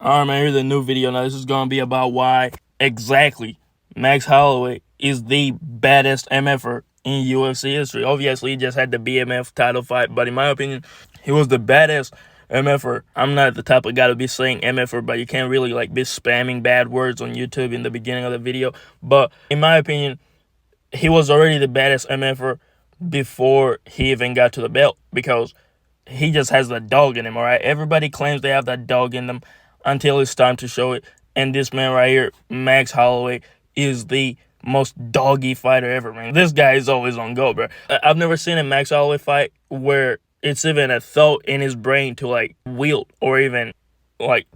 Alright, man, here's a new video. Now, this is going to be about why exactly Max Holloway is the baddest MFer in UFC history. Obviously, he just had the BMF title fight, but in my opinion, he was the baddest MFer. I'm not the type of guy to be saying MFer, but you can't really be spamming bad words on YouTube in the beginning of the video. But in my opinion, he was already the baddest MFer before he even got to the belt, because he just has the dog in him, all right? Everybody claims they have that dog in them until it's time to show it. And this man right here, Max Holloway, is the most doggy fighter ever, man. This guy is always on go, bro. I've never seen a Max Holloway fight where it's even a thought in his brain to wield or even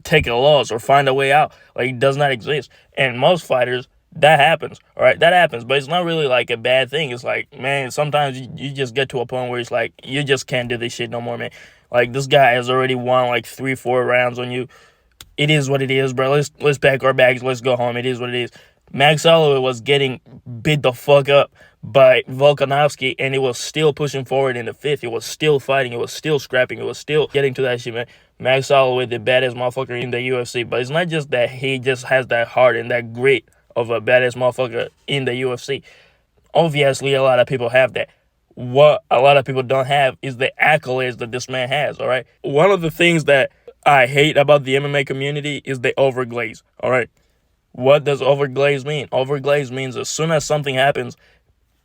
take a loss or find a way out. It does not exist. And most fighters, that happens, all right? That happens, but it's not really a bad thing. It's man, sometimes you just get to a point where it's you just can't do this shit no more, man. This guy has already won 3-4 rounds on you. It is what it is, bro. Let's pack our bags. Let's go home. It is what it is. Max Holloway was getting beat the fuck up by Volkanovski, and he was still pushing forward in the fifth. He was still fighting. He was still scrapping. He was still getting to that shit, man. Max Holloway, the baddest motherfucker in the UFC. But it's not just that he just has that heart and that grit of a baddest motherfucker in the UFC. Obviously, a lot of people have that. What a lot of people don't have is the accolades that this man has, all right? One of the things that I hate about the MMA community is the overglaze, all right? What does overglaze mean? Overglaze means as soon as something happens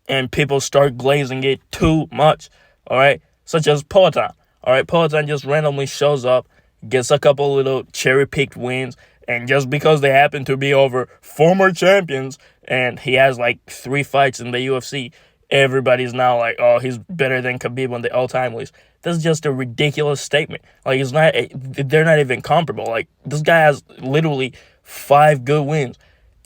and people start glazing it too much, all right? Such as Poatan, all right? Poatan just randomly shows up, gets a couple little cherry-picked wins, and just because they happen to be over former champions and he has 3 fights in the UFC, everybody's now oh, he's better than Khabib on the all-time list. That's just a ridiculous statement. It's not, they're not even comparable. This guy has literally 5 good wins,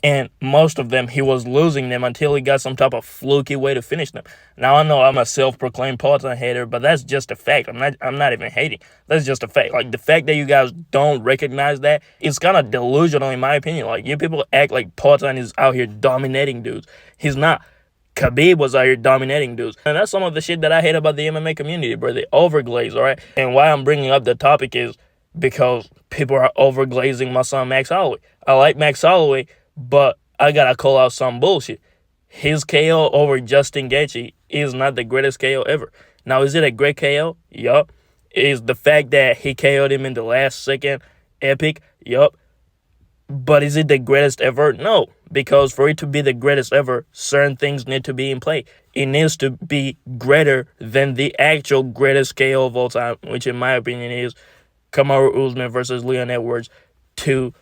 and most of them he was losing them until he got some type of fluky way to finish them. Now, I know I'm a self-proclaimed Poatan hater, but that's just a fact. I'm not even hating. That's just a fact. The fact that you guys don't recognize that, it's kind of delusional in my opinion. You people act like Poatan is out here dominating dudes. He's not. Khabib was out here dominating dudes. And that's some of the shit that I hate about the MMA community, bro. They overglaze, all right? And why I'm bringing up the topic is because people are overglazing my son Max Holloway. I like Max Holloway, but I gotta call out some bullshit. His KO over Justin Gaethje is not the greatest KO ever. Now, is it a great KO? Yup. Is the fact that he KO'd him in the last second epic? Yup. But is it the greatest ever? No, because for it to be the greatest ever, certain things need to be in play. It needs to be greater than the actual greatest KO of all time, which in my opinion is Kamaru Usman versus Leon Edwards. 2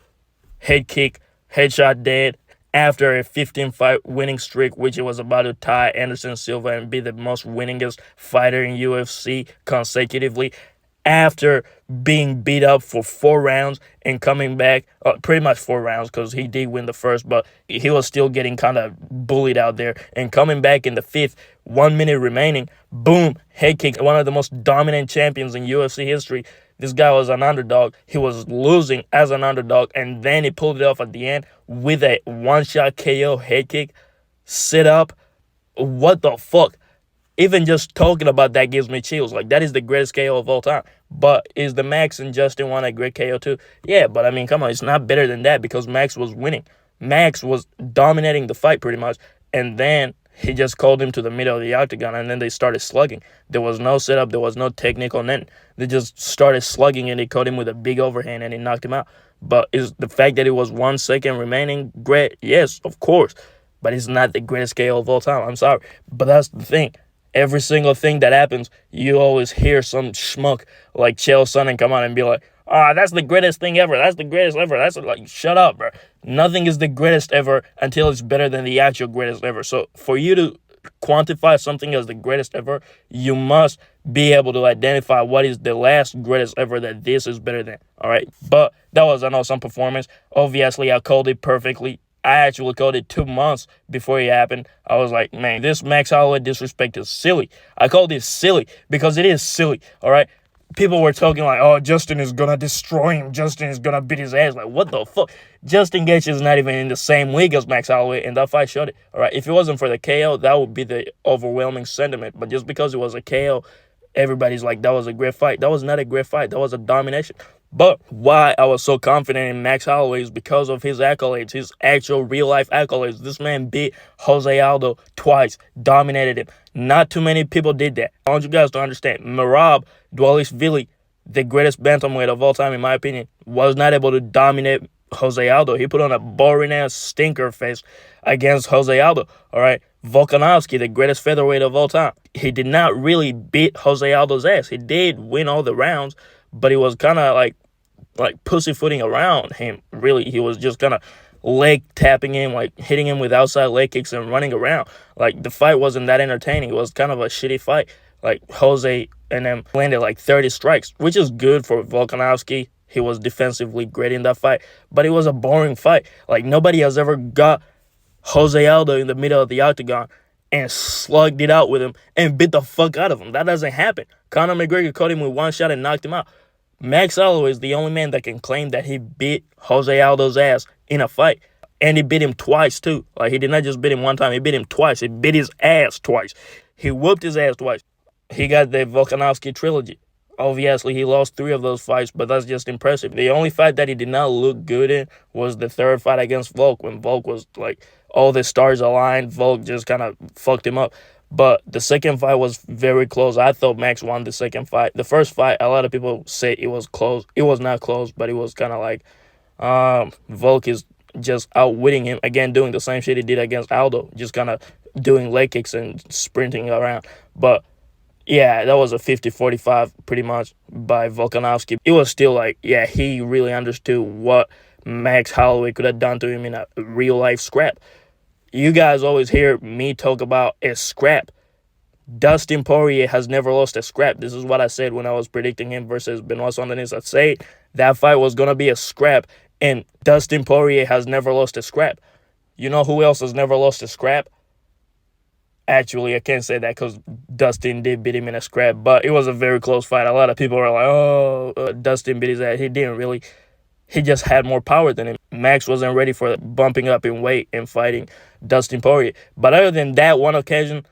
head kick, headshot dead after a 15-fight winning streak, which it was about to tie Anderson Silva and be the most winningest fighter in UFC consecutively, after being beat up for 4 rounds and coming back, pretty much 4 rounds because he did win the first, but he was still getting kind of bullied out there, and coming back in the 5th, 1 minute remaining, boom, head kick, one of the most dominant champions in UFC history. This guy was an underdog. He was losing as an underdog, and then he pulled it off at the end with a one-shot KO head kick, sit up. What the fuck? Even just talking about that gives me chills. That is the greatest KO of all time. But is the Max and Justin one a great KO too? Yeah, but I mean, come on, it's not better than that because Max was winning. Max was dominating the fight pretty much, and then he just called him to the middle of the octagon, and then they started slugging. There was no setup, there was no technique on that. They just started slugging, and they caught him with a big overhand, and he knocked him out. But is the fact that it was 1 second remaining great? Yes, of course. But it's not the greatest KO of all time. I'm sorry. But that's the thing. Every single thing that happens, you always hear some schmuck like Chael Sonnen come out and be like, that's the greatest thing ever. That's the greatest ever. That's shut up, bro. Nothing is the greatest ever until it's better than the actual greatest ever. So for you to quantify something as the greatest ever, you must be able to identify what is the last greatest ever that this is better than, all right? But that was an awesome performance. Obviously, I called it perfectly. I actually called it 2 months before it happened. I was like, man, this Max Holloway disrespect is silly. I called it silly because it is silly, all right? People were talking oh, Justin is going to destroy him. Justin is going to beat his ass. What the fuck? Justin Gaethje is not even in the same league as Max Holloway, and that fight showed it, all right? If it wasn't for the KO, that would be the overwhelming sentiment. But just because it was a KO, everybody's like, that was a great fight. That was not a great fight. That was a domination. But why I was so confident in Max Holloway is because of his accolades, his actual real life accolades. This man beat Jose Aldo twice, dominated him. Not too many people did that. I want you guys to understand. Merab Dvalishvili, the greatest bantamweight of all time, in my opinion, was not able to dominate Jose Aldo. He put on a boring ass stinker face against Jose Aldo. All right. Volkanovski, the greatest featherweight of all time, he did not really beat Jose Aldo's ass. He did win all the rounds, but he was kind of like pussyfooting around him. Really, he was just kind of leg tapping him, like hitting him with outside leg kicks and running around. Like the fight wasn't that entertaining. It was kind of a shitty fight. Like Jose and them landed like 30 strikes, which is good for Volkanovski. He was defensively great in that fight, but it was a boring fight. Like nobody has ever got Jose Aldo in the middle of the octagon and slugged it out with him and beat the fuck out of him. That doesn't happen. Conor McGregor caught him with one shot and knocked him out. Max Holloway is the only man that can claim that he beat Jose Aldo's ass in a fight. And he beat him twice, too. Like, he did not just beat him one time. He beat him twice. He beat his ass twice. He whooped his ass twice. He got the Volkanovski trilogy. Obviously, he lost 3 of those fights, but that's just impressive. The only fight that he did not look good in was the 3rd fight against Volk, when Volk was, like, all the stars aligned. Volk just kind of fucked him up. But the second fight was very close. I thought Max won the second fight. The first fight, a lot of people say it was close. It was not close, but it was kind of like Volk is just outwitting him. Again, doing the same shit he did against Aldo. Just kind of doing leg kicks and sprinting around. But yeah, that was a 50-45 pretty much by Volkanovski. It was still like, yeah, he really understood what Max Holloway could have done to him in a real-life scrap. You guys always hear me talk about a scrap. Dustin Poirier has never lost a scrap. This is what I said when I was predicting him versus Benoit Saint-Denis. I said that fight was going to be a scrap, and Dustin Poirier has never lost a scrap. You know who else has never lost a scrap? Actually, I can't say that because Dustin did beat him in a scrap, but it was a very close fight. A lot of people were like, oh, Dustin beat his ass. He didn't really. He just had more power than him. Max wasn't ready for bumping up in weight and fighting Dustin Poirier. But other than that one occasion,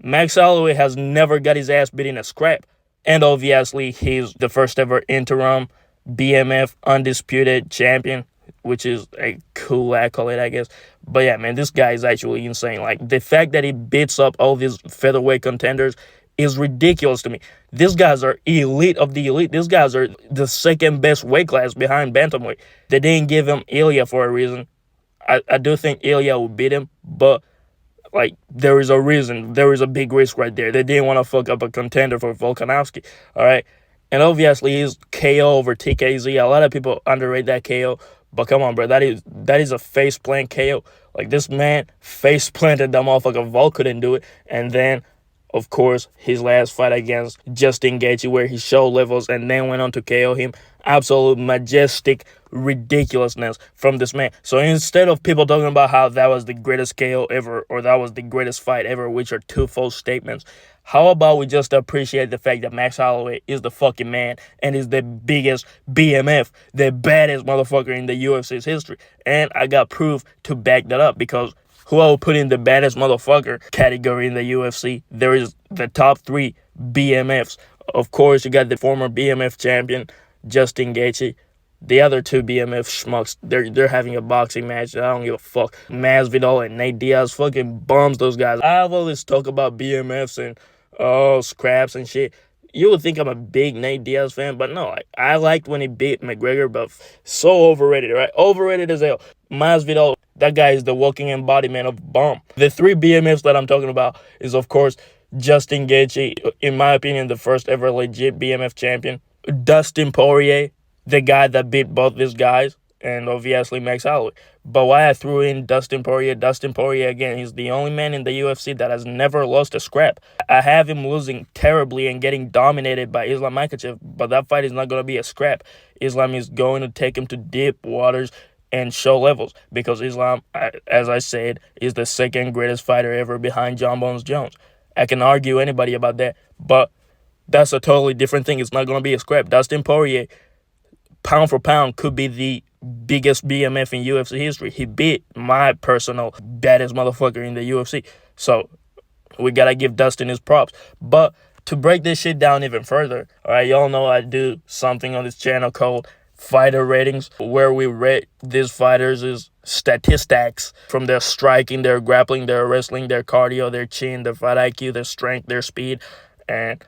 Max Holloway has never got his ass beat in a scrap. And obviously, he's the first ever interim BMF undisputed champion, which is a cool accolade, I guess. But yeah, man, this guy is actually insane. Like, the fact that he beats up all these featherweight contenders is ridiculous to me. These guys are elite of the elite. These guys are the second best weight class behind bantamweight. They didn't give him Ilya for a reason. I do think Ilya will beat him, but like, there is a reason. There is a big risk right there. They didn't want to fuck up a contender for Volkanovski. All right. And obviously he's KO over TKZ. A lot of people underrate that KO. But come on, bro. That is a face plant KO. Like, this man face planted that motherfucker. Volk couldn't do it. And then, of course, his last fight against Justin Gaethje, where he showed levels and then went on to KO him. Absolute majestic ridiculousness from this man. So instead of people talking about how that was the greatest KO ever or that was the greatest fight ever, which are two false statements, how about we just appreciate the fact that Max Holloway is the fucking man and is the biggest BMF, the baddest motherfucker in the UFC's history. And I got proof to back that up, because who I will put in the baddest motherfucker category in the UFC, there is the top 3 BMFs. Of course, you got the former BMF champion, Justin Gaethje. The other 2 BMF schmucks, they're having a boxing match. I don't give a fuck. Masvidal and Nate Diaz fucking bums those guys. I've always talked about BMFs and scraps and shit. You would think I'm a big Nate Diaz fan, but no. I liked when he beat McGregor, but so overrated, right? Overrated as hell. Masvidal, that guy is the walking embodiment of bomb. The 3 BMFs that I'm talking about is, of course, Justin Gaethje, in my opinion, the first ever legit BMF champion. Dustin Poirier, the guy that beat both these guys, and obviously Max Holloway. But why I threw in Dustin Poirier, again, he's the only man in the UFC that has never lost a scrap. I have him losing terribly and getting dominated by Islam Makhachev, but that fight is not going to be a scrap. Islam is going to take him to deep waters and show levels, because Islam, as I said, is the second greatest fighter ever behind John Bones Jones. I can argue anybody about that, but that's a totally different thing. It's not going to be a scrap. Dustin Poirier, pound for pound, could be the biggest BMF in UFC history. He beat my personal baddest motherfucker in the UFC. So we got to give Dustin his props. But to break this shit down even further, all right, y'all know I do something on this channel called fighter ratings, where we rate these fighters' statistics from their striking, their grappling, their wrestling, their cardio, their chin, their fight IQ, their strength, their speed, and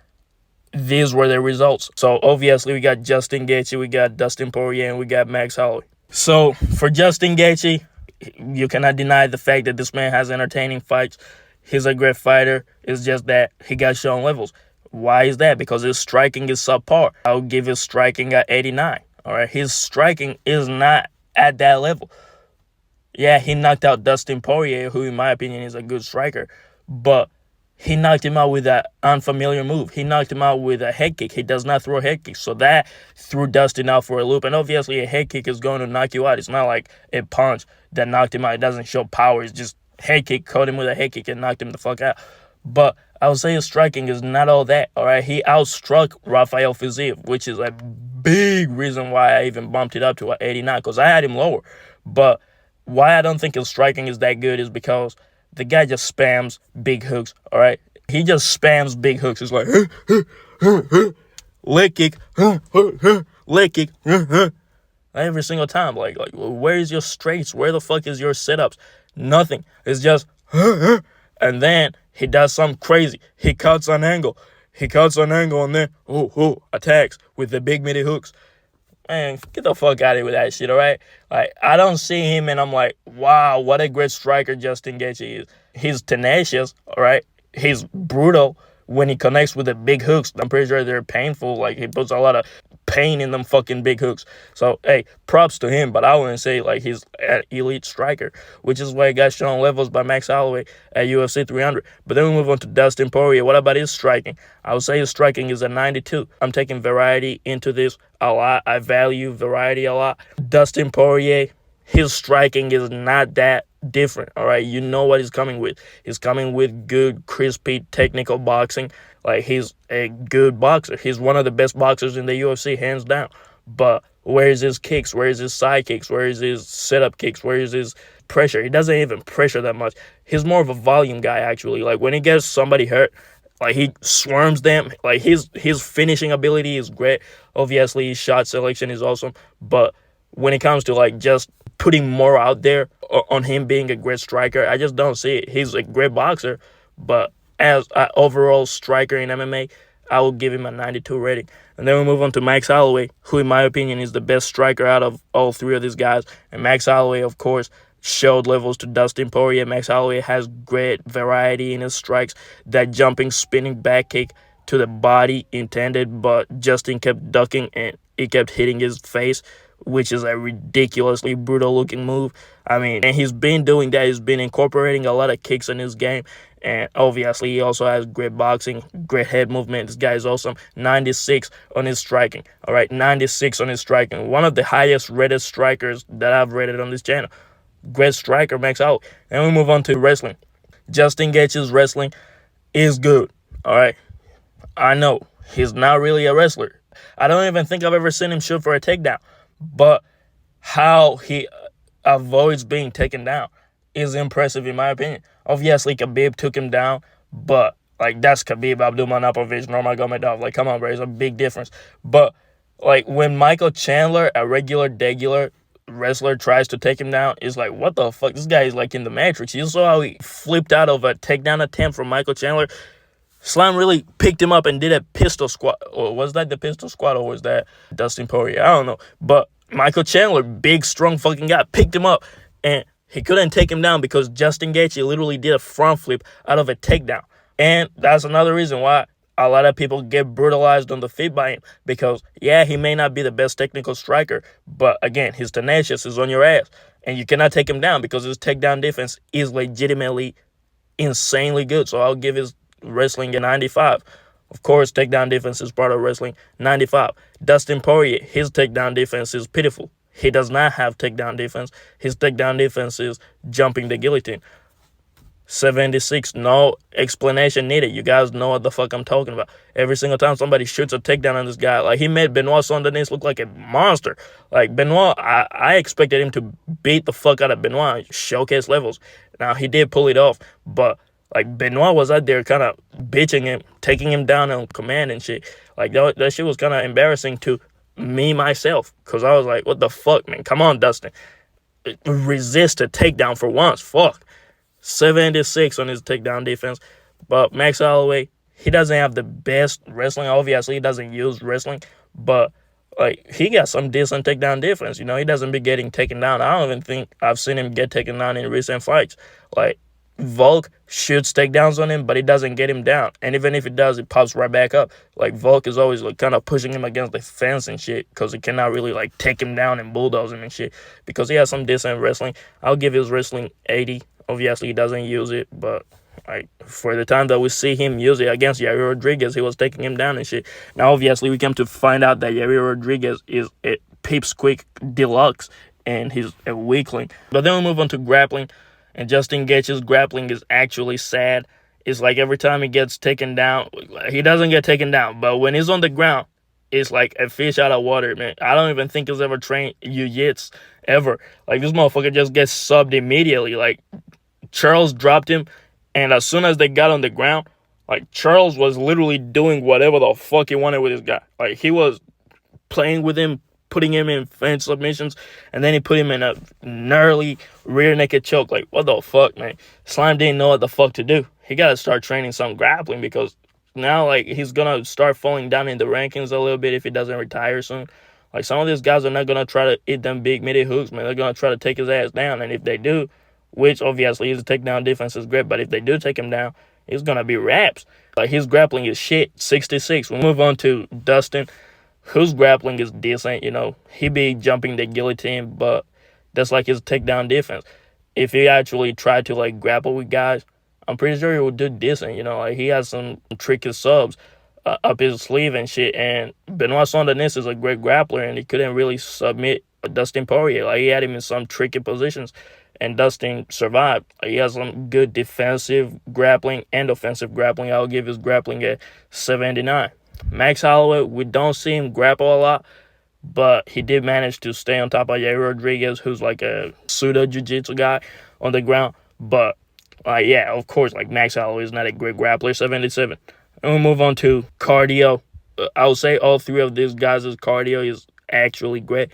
these were their results. So obviously we got Justin Gaethje, we got Dustin Poirier, and we got Max Holloway. So for Justin Gaethje, you cannot deny the fact that this man has entertaining fights. He's a great fighter. It's just that he got shown levels. Why is that? Because his striking is subpar. I'll give his striking at 89. All right, his striking is not at that level. Yeah, he knocked out Dustin Poirier, who in my opinion is a good striker, but he knocked him out with that unfamiliar move. He knocked him out with a head kick. He does not throw head kicks, so that threw Dustin out for a loop. And obviously a head kick is going to knock you out. It's not like a punch that knocked him out. It doesn't show power. It's just head kick, caught him with a head kick and knocked him the fuck out. But I would say his striking is not all that, all right? He outstruck Rafael Fiziev, which is a big reason why I even bumped it up to 89, because I had him lower. But why I don't think his striking is that good is because the guy just spams big hooks, all right? He just spams big hooks. It's like, leg kick, leg kick, every single time. Like, where is your straights? Where the fuck is your setups? Nothing. It's just, and then he does something crazy. He cuts an angle. And then, attacks with the big midi hooks. Man, get the fuck out of here with that shit, all right? Like, I don't see him and I'm like, wow, what a great striker Justin Gaethje is. He's tenacious, all right? He's brutal when he connects with the big hooks. I'm pretty sure they're painful. Like, he puts a lot of pain in them fucking big hooks. So, hey, props to him, but I wouldn't say, like, he's an elite striker, which is why he got shown levels by Max Holloway at UFC 300. But then we move on to Dustin Poirier. What about his striking? I would say his striking is a 92. I'm taking variety into this a lot. I value variety a lot. Dustin Poirier, his striking is not that different, all right? You know what he's coming with. He's coming with good, crispy, technical boxing. Like, he's a good boxer. He's one of the best boxers in the UFC, hands down. But where is his kicks? Where is his side kicks? Where is his setup kicks? Where is his pressure? He doesn't even pressure that much. He's more of a volume guy, actually. Like, when he gets somebody hurt, like, he swarms them. Like, his finishing ability is great. Obviously, his shot selection is awesome. But when it comes to, like, just putting more out there on him being a great striker, I just don't see it. He's a great boxer, but as an overall striker in MMA, I will give him a 92 rating. And then we move on to Max Holloway, who in my opinion is the best striker out of all three of these guys. And Max Holloway, of course, showed levels to Dustin Poirier. Max Holloway has great variety in his strikes. That jumping, spinning back kick to the body intended, but Justin kept ducking and he kept hitting his face, which is a ridiculously brutal looking move. I mean, and he's been doing that. He's been incorporating a lot of kicks in his game. And obviously, he also has great boxing, great head movement. This guy is awesome. 96 on his striking. All right, 96 on his striking. One of the highest rated strikers that I've rated on this channel. Great striker, Max out. And we move on to wrestling. Justin Gaethje's wrestling is good. All right, I know he's not really a wrestler. I don't even think I've ever seen him shoot for a takedown. But how he avoids being taken down is impressive in my opinion. Obviously, Khabib took him down, but, like, that's Khabib Abdulmanapovich, Nurmagomedov. Like, come on, bro, it's a big difference. But, like, when Michael Chandler, a degular wrestler, tries to take him down, it's like, what the fuck? This guy is, like, in the Matrix. You saw how he flipped out of a takedown attempt from Michael Chandler. Slam really picked him up and did a pistol squat. Or was that the pistol squat, or was that Dustin Poirier? I don't know. But Michael Chandler, big, strong fucking guy, picked him up. And he couldn't take him down because Justin Gaethje literally did a front flip out of a takedown. And that's another reason why a lot of people get brutalized on the feet by him. Because, yeah, he may not be the best technical striker, but, again, his tenacious is on your ass. And you cannot take him down because his takedown defense is legitimately insanely good. So I'll give his wrestling a 95. Of course, takedown defense is part of wrestling. 95. Dustin Poirier, his takedown defense is pitiful. He does not have takedown defense. His takedown defense is jumping the guillotine. 76. No explanation needed. You guys know what the fuck I'm talking about. Every single time somebody shoots a takedown on this guy, like, he made Benoit Saint-Denis look like a monster. Like, Benoit, I expected him to beat the fuck out of Benoit, showcase levels. Now, he did pull it off, but, Like, Benoit was out there kind of bitching him, taking him down on command and shit. Like, that shit was kind of embarrassing to me, myself. Because I was like, what the fuck, man? Come on, Dustin. Resist a takedown for once. Fuck. 76 on his takedown defense. But Max Holloway, he doesn't have the best wrestling. Obviously, he doesn't use wrestling. But, like, he got some decent takedown defense. You know, he doesn't be getting taken down. I don't even think I've seen him get taken down in recent fights. Like, Volk shoots takedowns on him, but he doesn't get him down. And even if it does, it pops right back up. Like, Volk is always like kind of pushing him against the fence and shit because he cannot really like take him down and bulldoze him and shit because he has some decent wrestling. I'll give his wrestling 80. Obviously, he doesn't use it, but like for the time that we see him use it against Yair Rodriguez, he was taking him down and shit. Now, obviously, we come to find out that Yair Rodriguez is a Peeps Quick Deluxe and he's a weakling. But then we move on to grappling. And Justin Gaethje's grappling is actually sad. It's like every time he gets taken down, he doesn't get taken down. But when he's on the ground, it's like a fish out of water, man. I don't even think he's ever trained jiu-jitsu, ever. Like, this motherfucker just gets subbed immediately. Like, Charles dropped him, and as soon as they got on the ground, like, Charles was literally doing whatever the fuck he wanted with this guy. Like, he was playing with him, putting him in fence submissions, and then he put him in a gnarly rear naked choke. Like, what the fuck, man? Slime didn't know what the fuck to do. He got to start training some grappling because now, like, he's going to start falling down in the rankings a little bit if he doesn't retire soon. Like, some of these guys are not going to try to hit them big midi hooks, man. They're going to try to take his ass down, and if they do, which obviously his takedown defense is great, but if they do take him down, he's going to be wraps. Like, his grappling is shit, 66. We'll move on to Dustin, whose grappling is decent. You know, he be jumping the guillotine, but that's like his takedown defense. If he actually tried to like grapple with guys, I'm pretty sure he would do decent. You know, like he has some tricky subs up his sleeve and shit. And Benoit Saint-Denis is a great grappler, and he couldn't really submit Dustin Poirier. Like, he had him in some tricky positions, and Dustin survived. Like, he has some good defensive grappling and offensive grappling. I'll give his grappling a 79. Max Holloway, we don't see him grapple a lot, but he did manage to stay on top of Yair Rodriguez, who's like a pseudo jiu-jitsu guy on the ground. But, yeah, of course, like, Max Holloway is not a great grappler, 77. And we'll move on to cardio. I would say all three of these guys' cardio is actually great.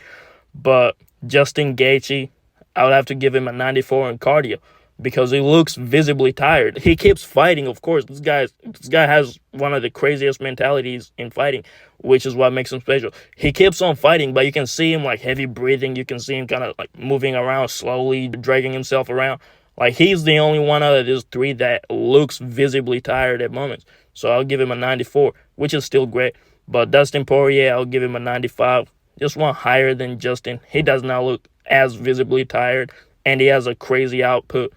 But Justin Gaethje, I would have to give him a 94 in cardio because he looks visibly tired. He keeps fighting, of course. This guy has one of the craziest mentalities in fighting, which is what makes him special. He keeps on fighting, but you can see him like heavy breathing. You can see him kind of like moving around slowly, dragging himself around. Like, he's the only one out of these three that looks visibly tired at moments. So I'll give him a 94, which is still great. But Dustin Poirier, I'll give him a 95. Just one higher than Justin. He does not look as visibly tired, and he has a crazy output.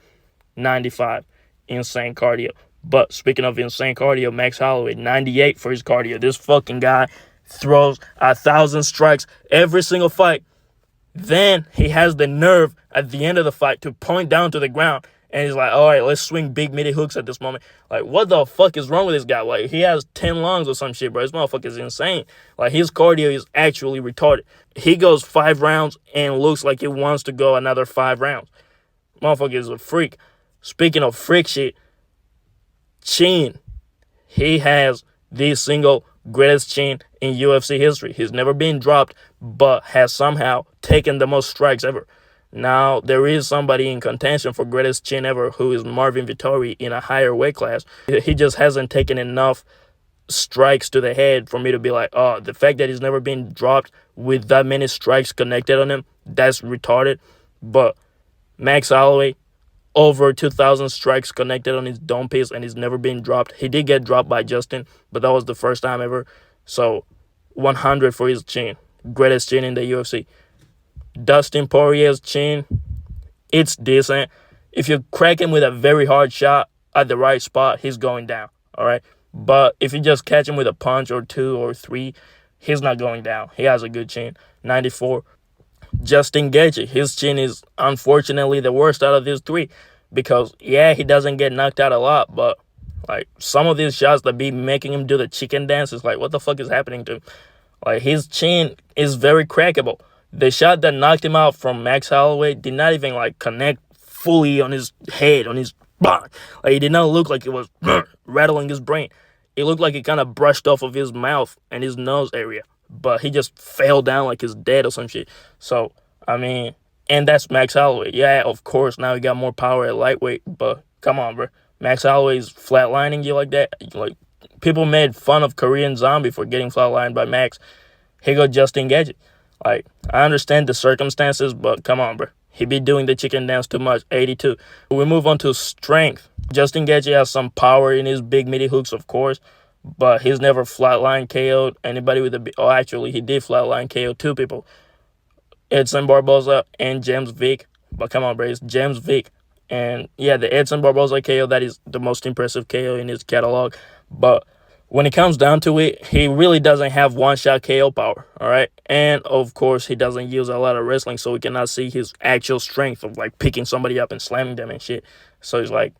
95. Insane cardio. But speaking of insane cardio, Max Holloway, 98 for his cardio. This fucking guy throws 1,000 strikes every single fight. Then he has the nerve at the end of the fight to point down to the ground, and he's like, all right, let's swing big midi hooks at this moment. Like, what the fuck is wrong with this guy? Like, he has 10 lungs or some shit, bro. This motherfucker is insane. Like, his cardio is actually retarded. He goes 5 rounds and looks like he wants to go another 5 rounds. Motherfucker is a freak. Speaking of freak shit, chin. He has the single greatest chin in UFC history. He's never been dropped, but has somehow taken the most strikes ever. Now, there is somebody in contention for greatest chin ever, who is Marvin Vettori in a higher weight class. He just hasn't taken enough strikes to the head for me to be like, oh, the fact that he's never been dropped with that many strikes connected on him, that's retarded. But Max Holloway, over 2,000 strikes connected on his dome piece, and he's never been dropped. He did get dropped by Justin, but that was the first time ever. So 100 for his chin. Greatest chin in the UFC. Dustin Poirier's chin, it's decent. If you crack him with a very hard shot at the right spot, he's going down, all right? But if you just catch him with a punch or 2 or 3, he's not going down. He has a good chin. 94. Justin Gaethje, his chin is unfortunately the worst out of these 3 because, yeah, he doesn't get knocked out a lot, but, like, some of these shots that be making him do the chicken dance is like, what the fuck is happening to him? Like, his chin is very crackable. The shot that knocked him out from Max Holloway did not even, like, connect fully on his head, on his Like, it did not look like it was rattling his brain. It looked like it kind of brushed off of his mouth and his nose area, but he just fell down like he's dead or some shit. So, I mean, and that's Max Holloway. Yeah, of course, now he got more power at lightweight, but come on, bro. Max Holloway's flatlining you like that. Like, people made fun of Korean Zombie for getting flatlined by Max. Here go Justin Gaethje. Like, I understand the circumstances, but come on, bro. He be doing the chicken dance too much. 82. We move on to strength. Justin Gaethje has some power in his big meaty hooks, of course, but he's never flatline KO'd anybody with a. Oh, actually, he did flatline KO two people, Edson Barboza and James Vick. But come on, bro, it's James Vick. And yeah, the Edson Barboza KO, that is the most impressive KO in his catalog. But when it comes down to it, he really doesn't have one-shot KO power, all right? And, of course, he doesn't use a lot of wrestling, so we cannot see his actual strength of, like, picking somebody up and slamming them and shit. So it's like,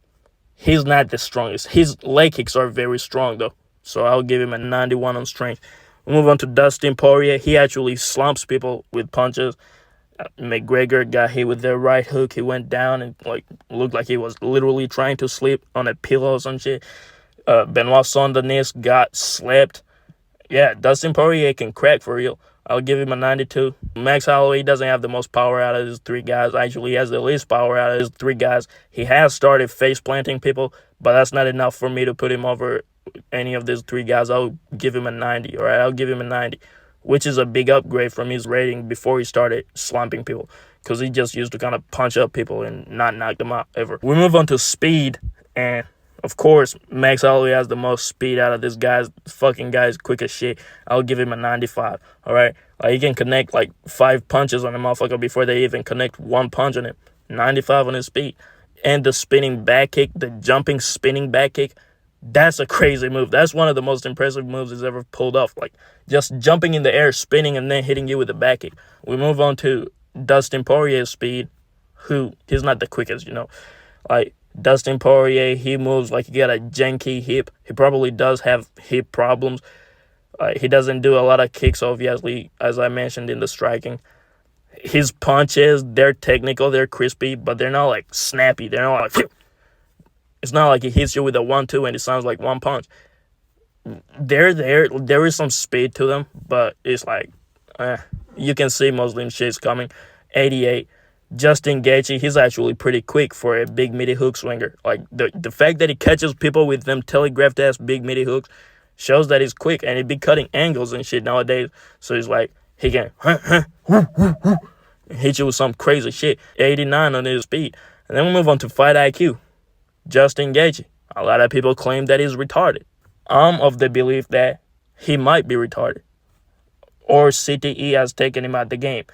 he's not the strongest. His leg kicks are very strong, though. So I'll give him a 91 on strength. We move on to Dustin Poirier. He actually slumps people with punches. McGregor got hit with their right hook. He went down and, like, looked like he was literally trying to sleep on a pillow or some shit. Benoit Saint-Denis got slapped. Yeah, Dustin Poirier can crack for real. I'll give him a 92. Max Holloway doesn't have the most power out of his three guys. Actually, he has the least power out of his three guys. He has started face planting people, but that's not enough for me to put him over any of these three guys. I'll give him a 90. All right, I'll give him a 90, which is a big upgrade from his rating before he started slumping people, because he just used to kind of punch up people and not knock them out ever. We move on to speed, and of course, Max Holloway has the most speed out of this guy's fucking guy's quick as shit. I'll give him a 95, all right? Like, he can connect, like, 5 punches on a motherfucker before they even connect one punch on him. 95 on his speed. And the spinning back kick, the jumping spinning back kick, that's a crazy move. That's one of the most impressive moves he's ever pulled off. Like, just jumping in the air, spinning, and then hitting you with a back kick. We move on to Dustin Poirier's speed, who he's not the quickest, you know. Like, Dustin Poirier, he moves like he got a janky hip. He probably does have hip problems. He doesn't do a lot of kicks, obviously, as I mentioned in the striking. His punches, they're technical, they're crispy, but they're not, like, snappy. They're not like, phew. It's not like he hits you with a 1-2 and it sounds like one punch. There is some speed to them, but it's like, you can see most of them shits coming. 88. Justin Gaethje, he's actually pretty quick for a big meaty hook swinger. Like, the fact that he catches people with them telegraphed ass big meaty hooks shows that he's quick, and he be cutting angles and shit nowadays. So he's like, he can hit you with some crazy shit. 89 on his speed. And then we move on to fight IQ. Justin Gaethje. A lot of people claim that he's retarded. I'm of the belief that he might be retarded, or CTE has taken him out the game.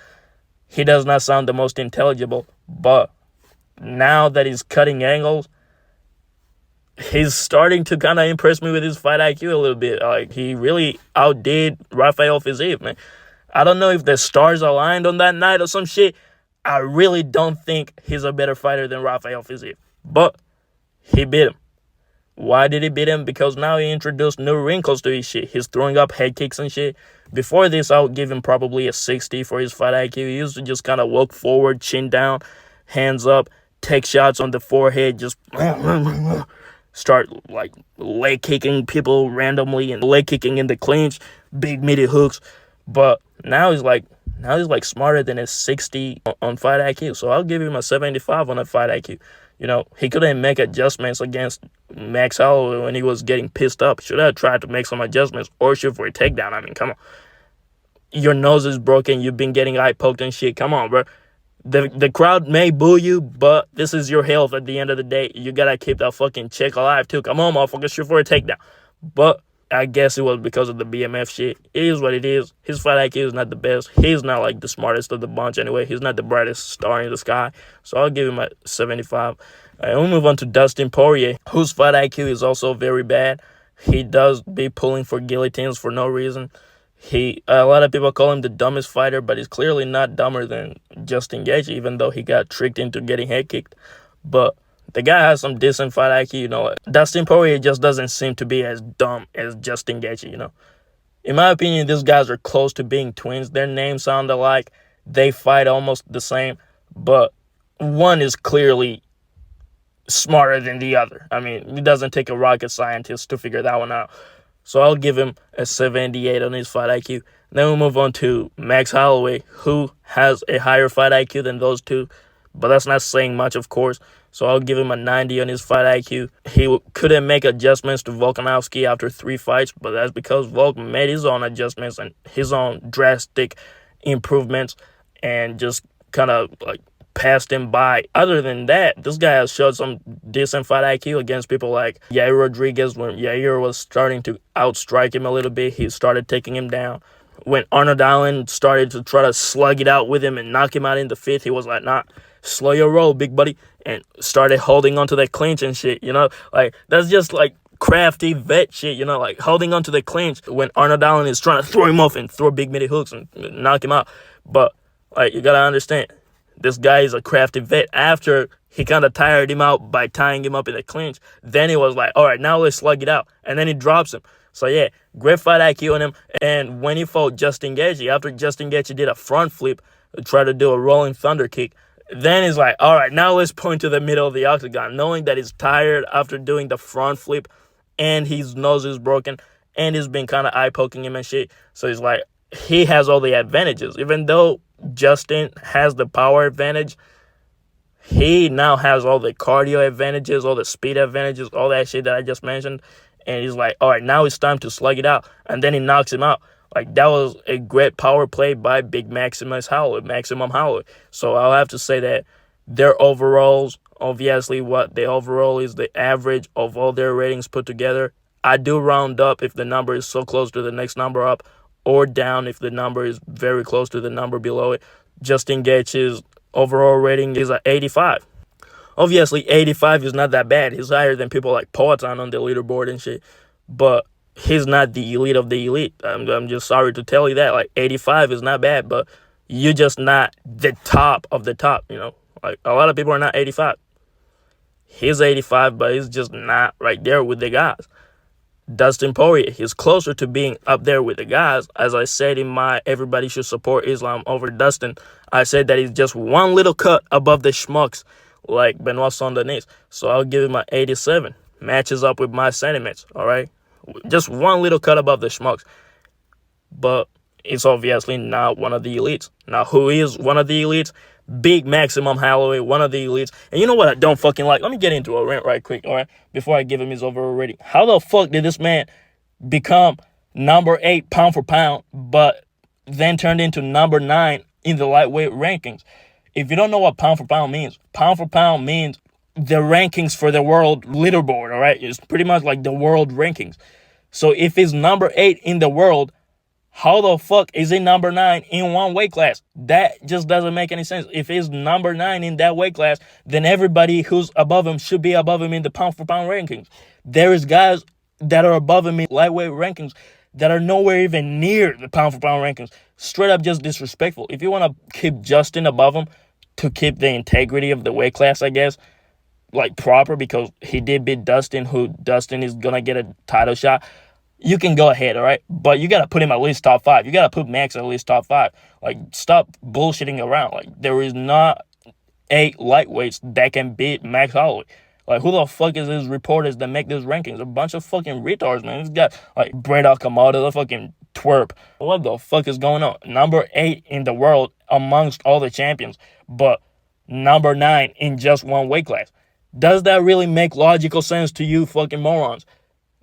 He does not sound the most intelligible, but now that he's cutting angles, he's starting to kind of impress me with his fight IQ a little bit. Like, he really outdid Rafael Fiziev, man. I don't know if the stars aligned on that night or some shit. I really don't think he's a better fighter than Rafael Fiziev, but he beat him. Why did he beat him? Because now he introduced new wrinkles to his shit. He's throwing up head kicks and shit. Before this, I would give him probably a 60 for his fight IQ. He used to just kind of walk forward, chin down, hands up, take shots on the forehead, just start, like, leg kicking people randomly and leg kicking in the clinch, big meaty hooks. But now he's like smarter than a 60 on fight IQ. So I'll give him a 75 on a fight IQ. You know, he couldn't make adjustments against Max Holloway when he was getting pissed up. Should have tried to make some adjustments or shoot for a takedown. I mean, come on. Your nose is broken. You've been getting eye poked and shit. Come on, bro. The crowd may boo you, but this is your health at the end of the day. You gotta keep that fucking chick alive, too. Come on, motherfucker. Shoot for a takedown. But I guess it was because of the BMF shit. It is what it is. His fight IQ is not the best. He's not, like, the smartest of the bunch anyway. He's not the brightest star in the sky. So I'll give him a 75. We'll move on to Dustin Poirier, whose fight IQ is also very bad. He does be pulling for guillotines for no reason. A lot of people call him the dumbest fighter, but he's clearly not dumber than Justin Gaethje, even though he got tricked into getting head kicked. But the guy has some decent fight IQ, you know. Dustin Poirier just doesn't seem to be as dumb as Justin Gaethje, you know. In my opinion, these guys are close to being twins. Their names sound alike. They fight almost the same. But one is clearly smarter than the other. I mean, it doesn't take a rocket scientist to figure that one out. So I'll give him a 78 on his fight IQ. Then we'll move on to Max Holloway, who has a higher fight IQ than those two, but that's not saying much, of course. So I'll give him a 90 on his fight IQ. He couldn't make adjustments to Volkanovski after 3 fights, but that's because Volk made his own adjustments and his own drastic improvements and just kind of like passed him by. Other than that, this guy has showed some decent fight IQ against people like Yair Rodriguez. When Yair was starting to outstrike him a little bit, he started taking him down. When Arnold Allen started to try to slug it out with him and knock him out in the 5th, he was like, nah, slow your roll, big buddy, and started holding onto that clinch and shit, Like, that's just, like, crafty vet shit, like, holding onto the clinch when Arnold Allen is trying to throw him off and throw big midi hooks and knock him out. But, like, you gotta understand, this guy is a crafty vet. After he kind of tired him out by tying him up in the clinch, then he was like, all right, now let's slug it out. And then he drops him. So, yeah, great fight IQ on him. And when he fought Justin Gaethje, after Justin Gaethje did a front flip, tried to do a rolling thunder kick, then he's like, all right, now let's point to the middle of the octagon, knowing that he's tired after doing the front flip and his nose is broken and he's been kind of eye-poking him and shit. So he's like, he has all the advantages. Even though Justin has the power advantage, he now has all the cardio advantages, all the speed advantages, all that shit that I just mentioned. And he's like, all right, now it's time to slug it out. And then he knocks him out. Like, that was a great power play by Big Maximum Holloway. So I'll have to say that their overalls, obviously what the overall is the average of all their ratings put together. I do round up if the number is so close to the next number up, or down if the number is very close to the number below it. Justin Gaethje's overall rating is at 85. Obviously, 85 is not that bad. He's higher than people like Poatan on the leaderboard and shit. But he's not the elite of the elite. I'm just sorry to tell you that. Like, 85 is not bad, but you're just not the top of the top, Like, a lot of people are not 85. He's 85, but he's just not right there with the guys. Dustin Poirier, he's closer to being up there with the guys. As I said in my Everybody Should Support Islam over Dustin, I said that he's just one little cut above the schmucks like Benoit Saint-Denis. So I'll give him an 87. Matches up with my sentiments, all right? Just one little cut above the schmucks. But it's obviously not one of the elites. Now, who is one of the elites? Big Maximum Holloway, one of the elites. And you know what I don't fucking like? Let me get into a rant right quick, all right? Before I give him his overall rating. How the fuck did this man become number 8 pound for pound, but then turned into number 9 in the lightweight rankings? If you don't know what pound for pound means the rankings for the world leaderboard, all right? It's pretty much like the world rankings. So if he's number 8 in the world, how the fuck is he number 9 in one weight class? That just doesn't make any sense. If he's number 9 in that weight class, then everybody who's above him should be above him in the pound for pound rankings. There is guys that are above him in lightweight rankings that are nowhere even near the pound for pound rankings. Straight up just disrespectful. If you want to keep Justin above him to keep the integrity of the weight class, I guess, like proper, because he did beat Dustin, who Dustin is going to get a title shot, you can go ahead, all right? But you got to put him at least top 5. You got to put Max at least top 5. Like, stop bullshitting around. Like, there is not 8 lightweights that can beat Max Holloway. Like, who the fuck is these reporters that make these rankings? A bunch of fucking retards, man. He's got, like, Brett Okamoto, the fucking twerp. What the fuck is going on? Number 8 in the world amongst all the champions, but number 9 in just one weight class. Does that really make logical sense to you fucking morons?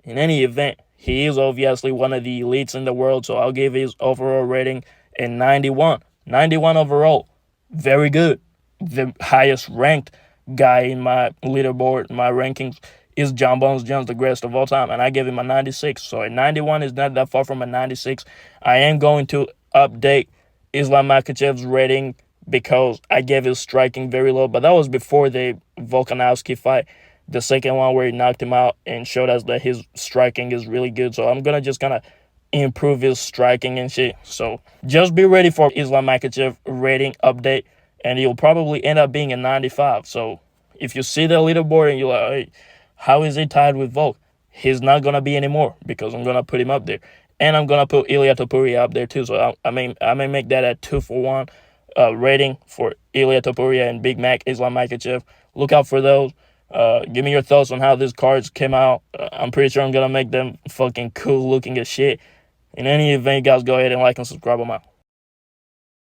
In any event, he is obviously one of the elites in the world, so I'll give his overall rating a 91. 91 overall. Very good. The highest ranked guy in my leaderboard, my rankings, is John Bones Jones, the greatest of all time, and I give him a 96. So a 91 is not that far from a 96. I am going to update Islam Makhachev's rating because I gave his striking very low, but that was before the Volkanovski fight. The second one where he knocked him out and showed us that his striking is really good. So I'm going to just kind of improve his striking and shit. So just be ready for Islam Makhachev rating update, and he'll probably end up being a 95. So if you see the leaderboard and you're like, hey, how is he tied with Volk? He's not going to be anymore because I'm going to put him up there. And I'm going to put Ilia Topuria up there too. So I may make that a 2-for-1 rating for Ilia Topuria and Big Mac Islam Makhachev. Look out for those. Give me your thoughts on how these cards came out. I'm pretty sure I'm gonna make them fucking cool looking as shit. In any event, guys, go ahead and like and subscribe. I'm out.